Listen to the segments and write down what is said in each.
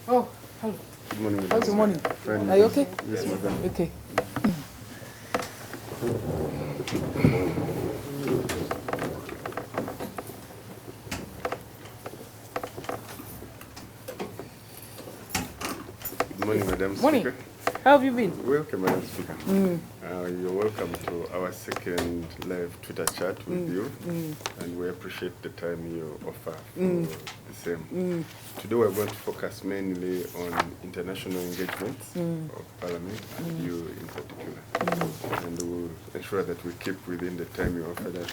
Oh, hello. Good morning. How's the morning? Fine. Are you okay? Yes, madam. Okay. Good morning, Madam Morning. Speaker. How have you been? Welcome, Madam Speaker. You're welcome to our second live Twitter chat with you, and we appreciate the time you offer for the same. Today we're going to focus mainly on international engagements of Parliament and you in particular, and we'll ensure that we keep within the time you offered us.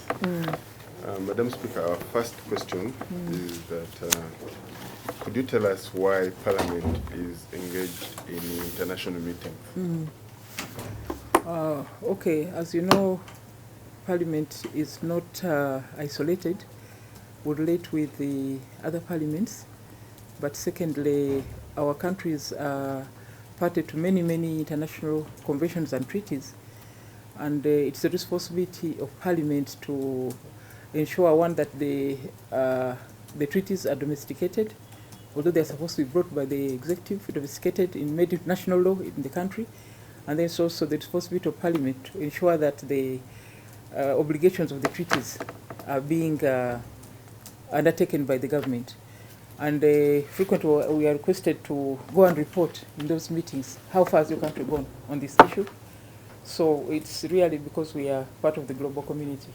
Madam Speaker, our first question is that could you tell us why Parliament is engaged in international meetings? Okay, as you know, Parliament is not isolated. We relate with the other parliaments. But secondly, our countries are party to many, many international conventions and treaties. And it's the responsibility of Parliament to ensure, one, that the treaties are domesticated, although they're supposed to be brought by the executive, domesticated in made international law in the country. And then it's also the responsibility of Parliament to ensure that the obligations of the treaties are being undertaken by the government. And frequently we are requested to go and report in those meetings how far has your country gone on this issue. So it's really because we are part of the global community.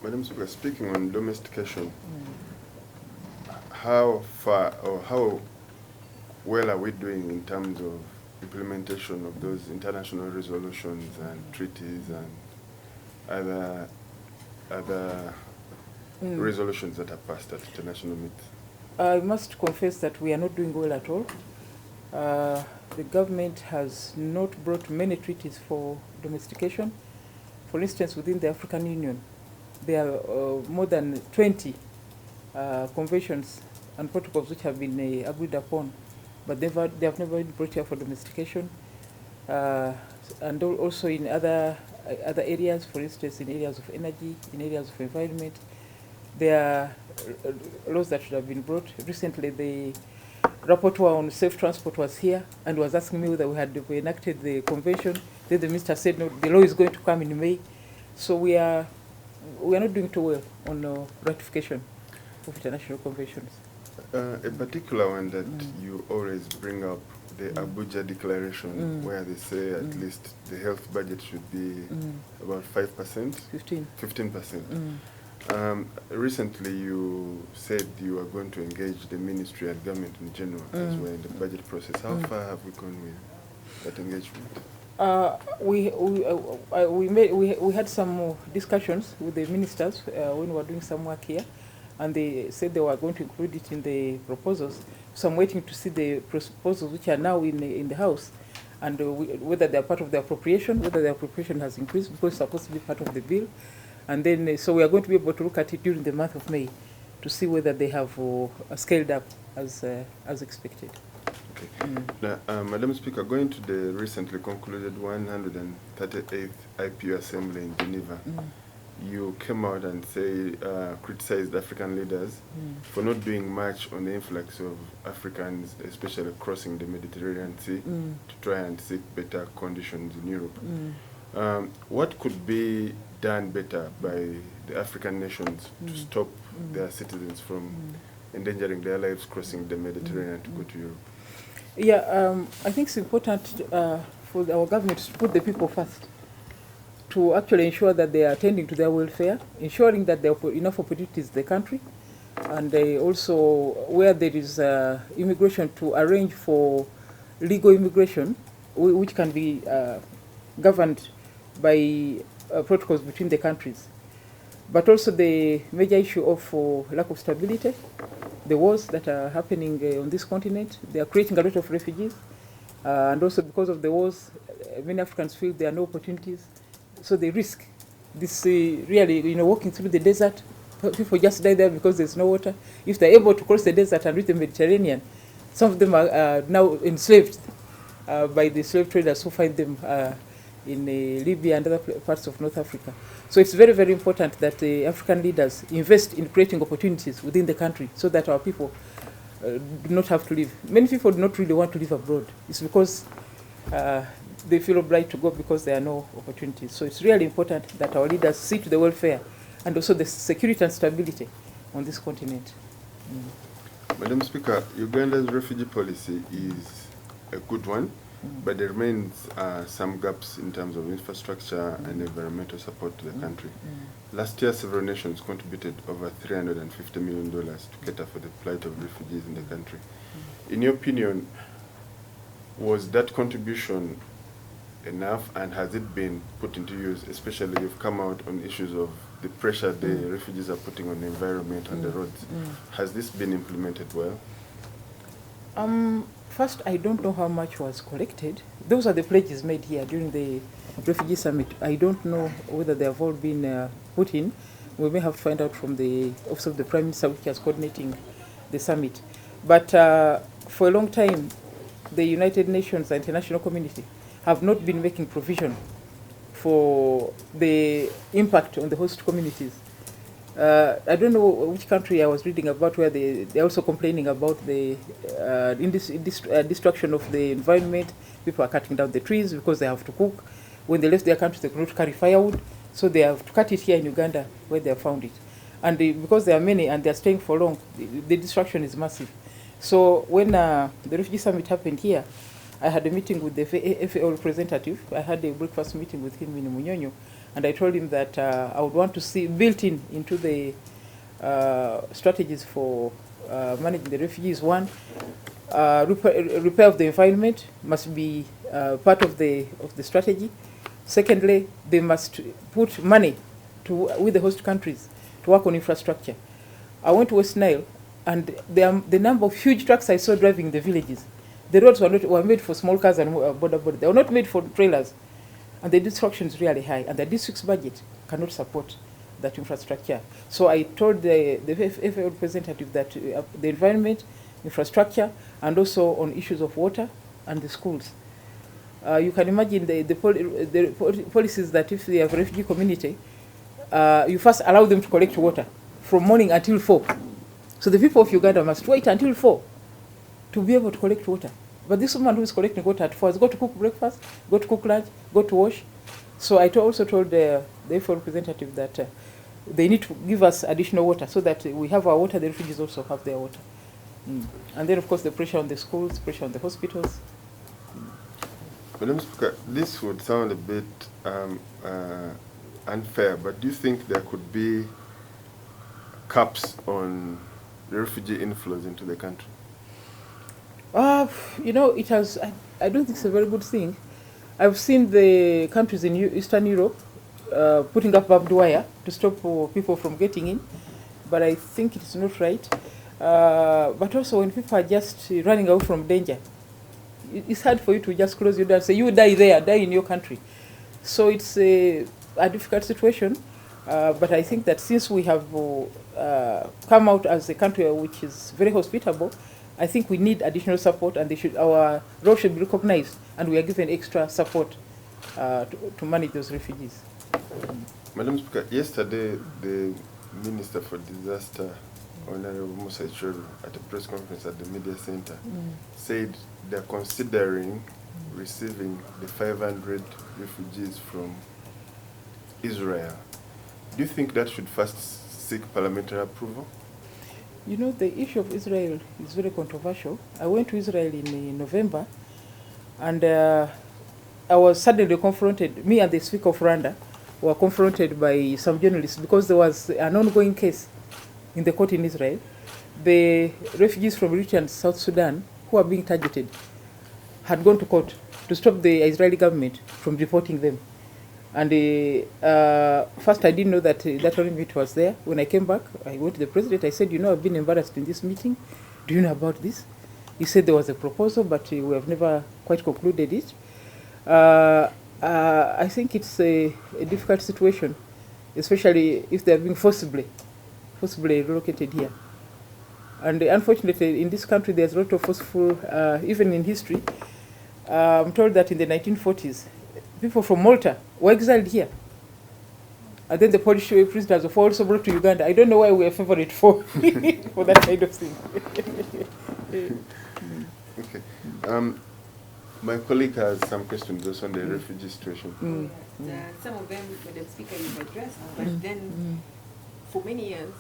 Madam Speaker, speaking on domestication, how far or how well are we doing in terms of implementation of those international resolutions and treaties and other resolutions that are passed at international meetings? I must confess that we are not doing well at all. The government has not brought many treaties for domestication. For instance, within the African Union, there are more than 20 conventions and protocols which have been agreed upon, but they have never been brought here for domestication. And also in other areas, for instance, in areas of energy, in areas of environment, there are laws that should have been brought. Recently, the rapporteur on safe transport was here and was asking me whether we had enacted the convention. Then the minister said, no, the law is going to come in May. So we are not doing too well on ratification of international conventions. A particular one that you always bring up, the Abuja Declaration, where they say at least the health budget should be about 5%? 15%. Recently you said you are going to engage the ministry and government in general as well in the budget process. How far have we gone with that engagement? We had some discussions with the ministers when we were doing some work here, and they said they were going to include it in the proposals. So I'm waiting to see the proposals which are now in the House, and whether they are part of the appropriation, whether the appropriation has increased, because it's supposed to be part of the bill. And then, so we are going to be able to look at it during the month of May to see whether they have scaled up as expected. Okay. Now, Madam Speaker, going to the recently concluded 138th IPU Assembly in Geneva, you came out and criticized African leaders for not doing much on the influx of Africans, especially crossing the Mediterranean Sea, to try and seek better conditions in Europe. What could be done better by the African nations to stop their citizens from endangering their lives crossing the Mediterranean to go to Europe? Yeah, I think it's important for our government to put the people first, to actually ensure that they are attending to their welfare, ensuring that there are enough opportunities in the country, and also where there is immigration, to arrange for legal immigration, which can be governed by protocols between the countries. But also the major issue of lack of stability, the wars that are happening on this continent, they are creating a lot of refugees. And also because of the wars, many Africans feel there are no opportunities. So they risk this really, walking through the desert. People just die there because there's no water. If they're able to cross the desert and reach the Mediterranean, some of them are now enslaved by the slave traders who find them in Libya and other parts of North Africa. So it's very, very important that African leaders invest in creating opportunities within the country so that our people do not have to leave. Many people do not really want to live abroad. It's because they feel obliged to go because there are no opportunities. So it's really important that our leaders see to the welfare and also the security and stability on this continent. Madam Speaker, Uganda's refugee policy is a good one, but there remains some gaps in terms of infrastructure and environmental support to the country. Last year, several nations contributed over $350 million to cater for the plight of refugees in the country. In your opinion, was that contribution enough, and has it been put into use? Especially, you've come out on issues of the pressure the refugees are putting on the environment and the roads. Has this been implemented well? First, I don't know how much was collected. Those are the pledges made here during the refugee summit. I don't know whether they have all been put in. We may have to find out from the Office of the Prime Minister, which is coordinating the summit. But for a long time, the United Nations, the international community, have not been making provision for the impact on the host communities. I don't know which country I was reading about where they're also complaining about the destruction of the environment. People are cutting down the trees because they have to cook. When they left their country, they could not carry firewood, so they have to cut it here in Uganda where they have found it. And because there are many and they're staying for long, the destruction is massive. So when the refugee summit happened here, I had a meeting with the FAO representative. I had a breakfast meeting with him in Munyonyo, and I told him that I would want to see built into the strategies for managing the refugees. One, repair of the environment must be part of the strategy. Secondly, they must put money with the host countries to work on infrastructure. I went to West Nile, and the number of huge trucks I saw driving in the villages. The roads were made for small cars and border. They were not made for trailers. And the destruction is really high, and the district's budget cannot support that infrastructure. So I told the FAO representative that the environment, infrastructure, and also on issues of water and the schools. You can imagine the policies that if they have a refugee community, you first allow them to collect water from morning until 4. So the people of Uganda must wait until 4 to be able to collect water. But this woman who is collecting water at 4 has got to cook breakfast, got to cook lunch, got to wash. So I also told the FAO representative that they need to give us additional water so that we have our water, the refugees also have their water. And then, of course, the pressure on the schools, pressure on the hospitals. Madam Speaker, this would sound a bit unfair, but do you think there could be caps on refugee inflows into the country? It has. I don't think it's a very good thing. I've seen the countries in Eastern Europe putting up barbed wire to stop people from getting in, but I think it's not right. But also, when people are just running away from danger, it's hard for you to just close your door and say, you die there, die in your country. So it's a difficult situation. But I think that since we have come out as a country which is very hospitable, I think we need additional support, and our role should be recognized, and we are given extra support to manage those refugees. Madam Speaker, yesterday the Minister for Disaster, Honorable Musa Ichoru, at a press conference at the Media Center, said they're considering receiving the 500 refugees from Israel. Do you think that should first seek parliamentary approval? You know, the issue of Israel is very controversial. I went to Israel in November, and I was suddenly confronted, me and the Speaker of Rwanda were confronted by some journalists because there was an ongoing case in the court in Israel. The refugees from Eritrea and South Sudan who are being targeted had gone to court to stop the Israeli government from deporting them. And first I didn't know that that arrangement was there. When I came back, I went to the president. I said, I've been embarrassed in this meeting. Do you know about this? He said there was a proposal, but we have never quite concluded it. I think it's a difficult situation, especially if they're being forcibly relocated here. And unfortunately, in this country, there's a lot of forceful, even in history. I'm told that in the 1940s, people from Malta were exiled here. And then the Polish prisoners were also brought to Uganda. I don't know why we are favorite for that kind of thing. Okay. My colleague has some questions also on the refugee situation. Some of them, Madam Speaker, you've addressed, but then for many years,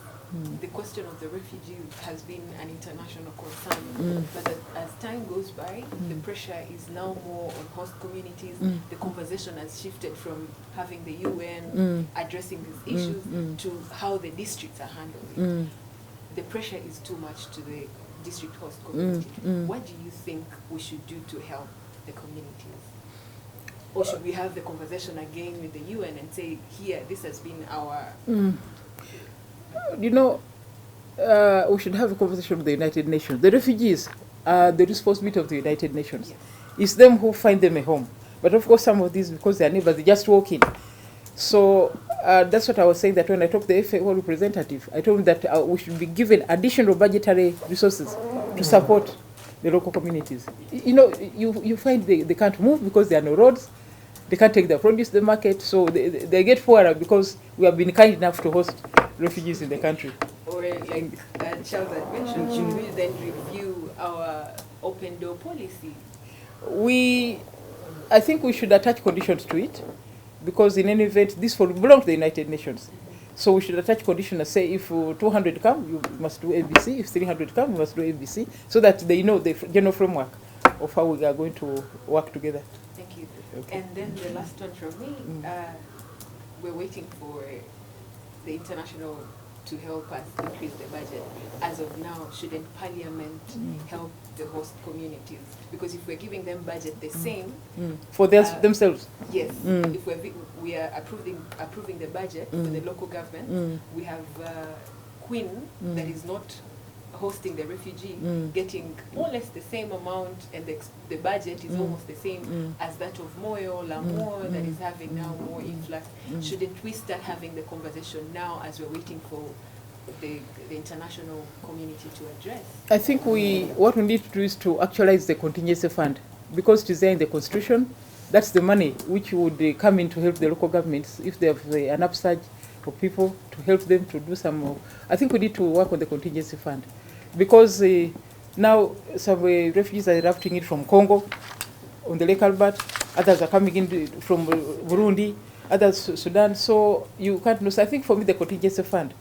the question of the refugee has been an international concern. But as time goes by, the pressure is now more on host communities. The conversation has shifted from having the UN addressing these issues to how the districts are handling it. The pressure is too much to the district host community. What do you think we should do to help the communities? Or should we have the conversation again with the UN and say, here, this has been our... You know, we should have a conversation with the United Nations. The refugees are the responsibility of the United Nations. Yes. It's them who find them a home. But of course, some of these, because they are neighbors, they just walk in. So that's what I was saying, that when I talked to the FAO representative, I told him that we should be given additional budgetary resources to support the local communities. You know, you find they can't move because there are no roads. They can't take their produce to the market, so they get poorer because we have been kind enough to host refugees in the country. Or like Charles had mentioned, should we then review our open door policy? I think we should attach conditions to it, because in any event, this will belong to the United Nations. So we should attach conditions and say if 200 come, you must do ABC. If 300 come, you must do ABC, so that they know the general framework of how we are going to work together. Thank you. Okay. And then the last one from me, we're waiting for the international to help us increase the budget. As of now, shouldn't Parliament help the host communities? Because if we're giving them budget the same... For themselves? Yes. If we are approving the budget for the local government, we have Queen that is not hosting the refugee getting more or less the same amount, and the budget is almost the same as that of Moyo, Lamour, that is having now more influx. Shouldn't we start having the conversation now as we're waiting for the international community to address? I think what we need to do is to actualize the contingency fund, because it is there in the constitution. That's the money which would come in to help the local governments if they have an upsurge for people, to help them to do some more. I think we need to work on the contingency fund, because now some refugees are erupting in from Congo on the Lake Albert, others are coming in from Burundi, others Sudan, so you can't know. So I think for me the contingency fund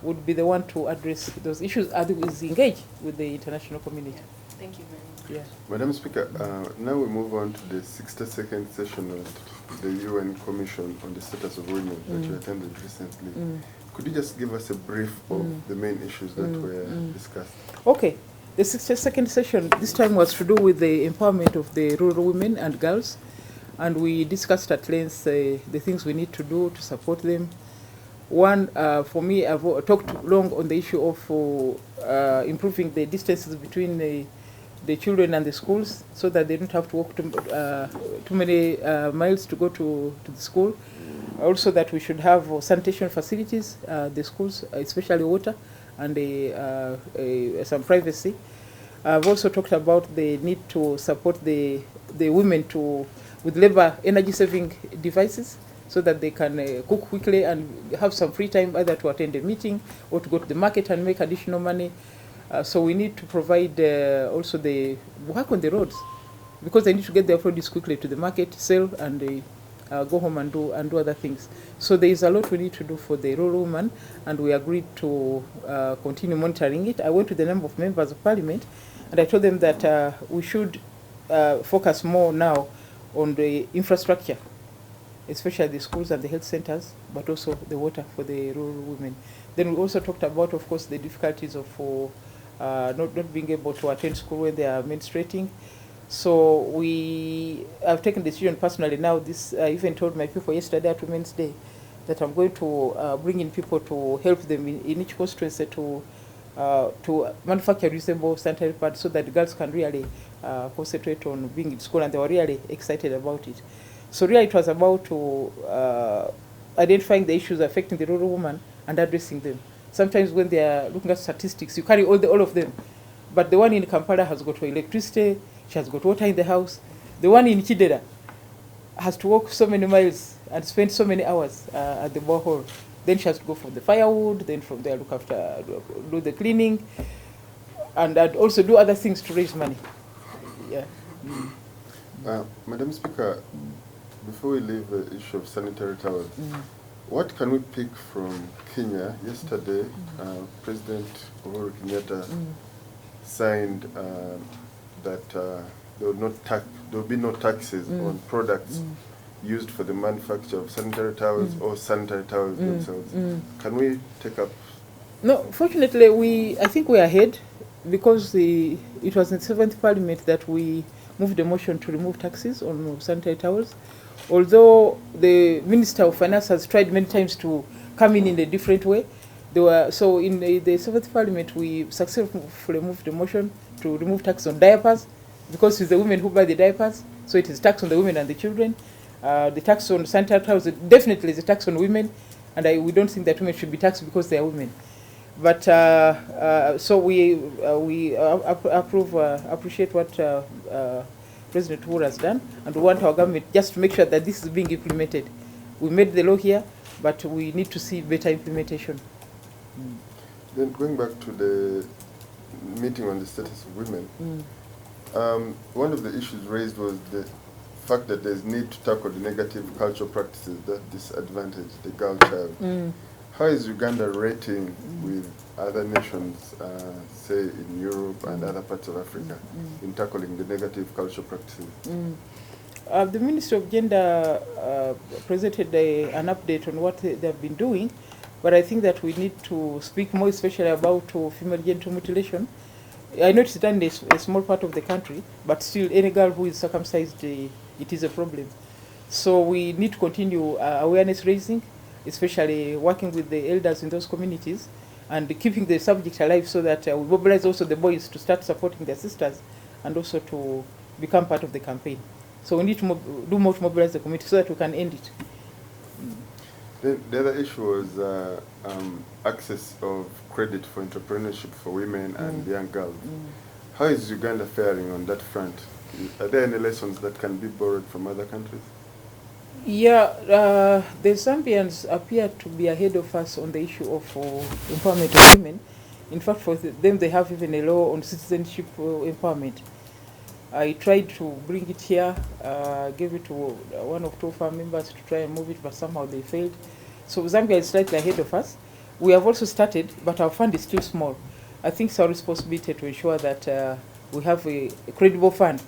would be the one to address those issues, otherwise engage with the international community. Thank you very much. Yeah. Madam Speaker, now we move on to the 62nd session of the UN Commission on the Status of Women that you attended recently. Could you just give us a brief of the main issues that were discussed? Okay. The 62nd session this time was to do with the empowerment of the rural women and girls, and we discussed at length the things we need to do to support them. One, for me, I've talked long on the issue of improving the distances between the children and the schools, so that they don't have to walk too many miles to go to the school. Also that we should have sanitation facilities, the schools, especially water, and some privacy. I've also talked about the need to support the women with labor energy saving devices, so that they can cook quickly and have some free time, either to attend a meeting or to go to the market and make additional money. So we need to provide also the work on the roads, because they need to get their produce quickly to the market, sell, and go home and do other things. So there is a lot we need to do for the rural woman, and we agreed to continue monitoring it. I went to the number of members of Parliament, and I told them that we should focus more now on the infrastructure, especially the schools and the health centers, but also the water for the rural women. Then we also talked about, of course, the difficulties of not being able to attend school when they are menstruating. So we have taken the decision personally now. I even told my people yesterday at Women's Day that I'm going to bring in people to help them in each constituency to manufacture reasonable sanitary pads, so that girls can really concentrate on being in school, and they were really excited about it. So really it was about identifying the issues affecting the rural woman and addressing them. Sometimes when they are looking at statistics, you carry all of them. But the one in Kampala has got electricity, she has got water in the house. The one in Kidera has to walk so many miles and spend so many hours at the borehole. Then she has to go for the firewood, then from there look after, do the cleaning. and also do other things to raise money. Yeah. Madam Speaker, before we leave the issue of sanitary towels, what can we pick from Kenya? Yesterday, President Uhuru Kenyatta signed that there will be no taxes on products used for the manufacture of sanitary towels or sanitary towels themselves. Can we take up? No, fortunately, I think we are ahead, because it was in the 7th Parliament that we moved a motion to remove taxes on sanitary towels. Although the Minister of Finance has tried many times to come in a different way, so in the 7th Parliament we successfully moved a motion to remove tax on diapers, because it's the women who buy the diapers, so it is tax on the women and the children. The tax on sanitary towels definitely is a tax on women, and we don't think that women should be taxed because they are women. But so we appreciate what President Uhuru has done, and we want our government just to make sure that this is being implemented. We made the law here, but we need to see better implementation. Then going back to the meeting on the status of women, one of the issues raised was the fact that there's need to tackle the negative cultural practices that disadvantage the girl child. How is Uganda rating with other nations, say in Europe and other parts of Africa, in tackling the negative cultural practices? The Ministry of Gender presented an update on what they have been doing, but I think that we need to speak more especially about female genital mutilation. I know it's done in a small part of the country, but still any girl who is circumcised, it is a problem. So we need to continue awareness raising, especially working with the elders in those communities and keeping the subject alive, so that we mobilize also the boys to start supporting their sisters and also to become part of the campaign. So we need to do more to mobilize the community so that we can end it. The other issue was access of credit for entrepreneurship for women and young girls. How is Uganda faring on that front? Are there any lessons that can be borrowed from other countries? Yeah, the Zambians appear to be ahead of us on the issue of empowerment of women. In fact, for them, they have even a law on citizenship empowerment. I tried to bring it here, gave it to one of 2 of our members to try and move it, but somehow they failed. So Zambia is slightly ahead of us. We have also started, but our fund is still small. I think it's our responsibility to ensure that we have a credible fund.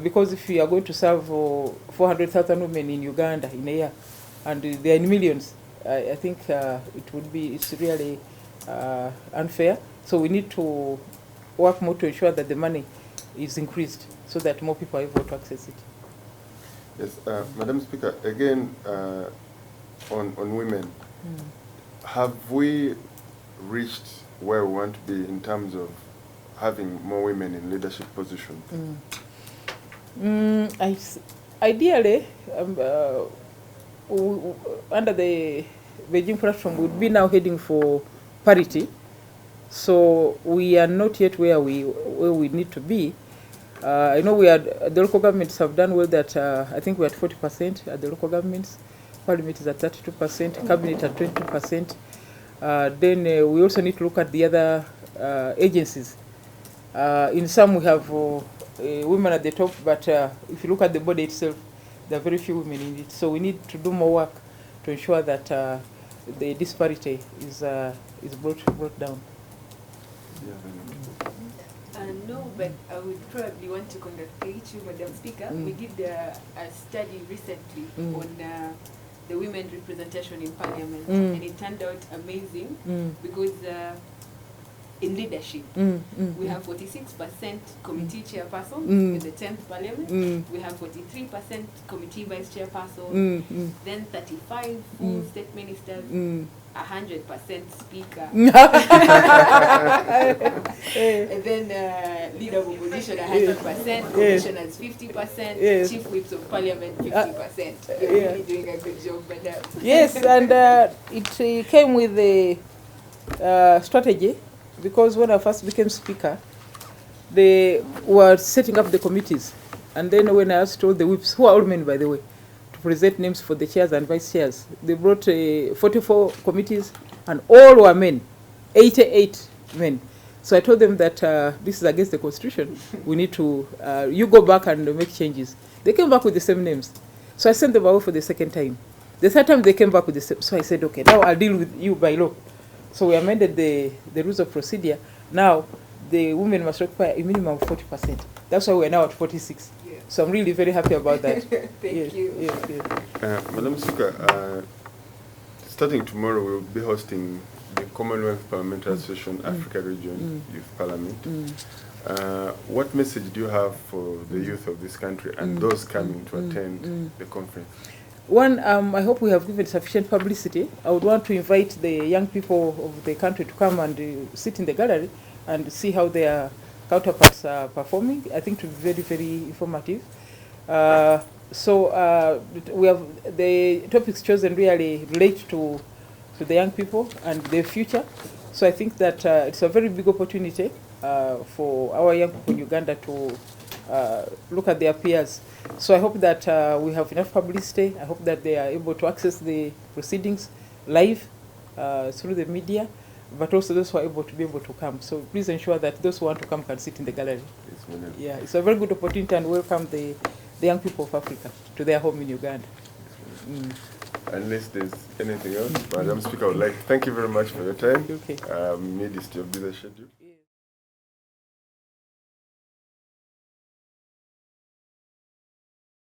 Because if we are going to serve 400,000 women in Uganda in a year, and they are in millions, I think it's really unfair. So we need to work more to ensure that the money is increased so that more people are able to access it. Yes, Madam Speaker, again, on women, have we reached where we want to be in terms of having more women in leadership positions? Ideally, under the Beijing platform, we would be now heading for parity. So we are not yet where we need to be. I know the local governments have done well. That I think we're at 40% at the local governments. Parliament is at 32%, cabinet at 22%. Then we also need to look at the other agencies. In some we have women at the top, but if you look at the body itself, there are very few women in it. So we need to do more work to ensure that the disparity is brought down. No, but I would probably want to congratulate you, Madam Speaker. We did a study recently on the women representation in Parliament, and it turned out amazing because in leadership, we have 46% committee chairperson in the 10th Parliament. We have 43% committee vice chairperson, then 35 full state ministers, 100% speaker, and then leader of opposition 100%, commissioners 50%, chief whips of parliament 50%. You're really doing a good job, madam. Yes, and it came with the strategy, because when I first became speaker, they were setting up the committees, and then when I asked all the whips, who are all men by the way, to present names for the chairs and vice chairs, they brought 44 committees and all were men, 88 men. So I told them that this is against the constitution. We need to, you go back and make changes. They came back with the same names. So I sent them away for the second time. The third time they came back with the same. So I said, okay, now I'll deal with you by law. So we amended the rules of procedure. Now the women must require a minimum of 40%. That's why we're now at 46. Yeah. So I'm really very happy about that. Thank you. Yes. Madam Speaker, starting tomorrow, we'll be hosting the Commonwealth Parliamentary Association Africa Region Youth Parliament. What message do you have for the youth of this country and those coming to attend the conference? One, I hope we have given sufficient publicity. I would want to invite the young people of the country to come and sit in the gallery and see how their counterparts are performing. I think it will be very, very informative. So we have the topics chosen really relate to the young people and their future. So I think that it's a very big opportunity for our young people in Uganda to look at their peers. So I hope that we have enough publicity. I hope that they are able to access the proceedings live through the media, but also those who are able to come. So please ensure that those who want to come can sit in the gallery. Yes, yeah, it's a very good opportunity, and welcome the young people of Africa to their home in Uganda. Unless there's anything else, Madam Speaker, I would like to thank you very much for your time. Okay. Amidst your busy schedule.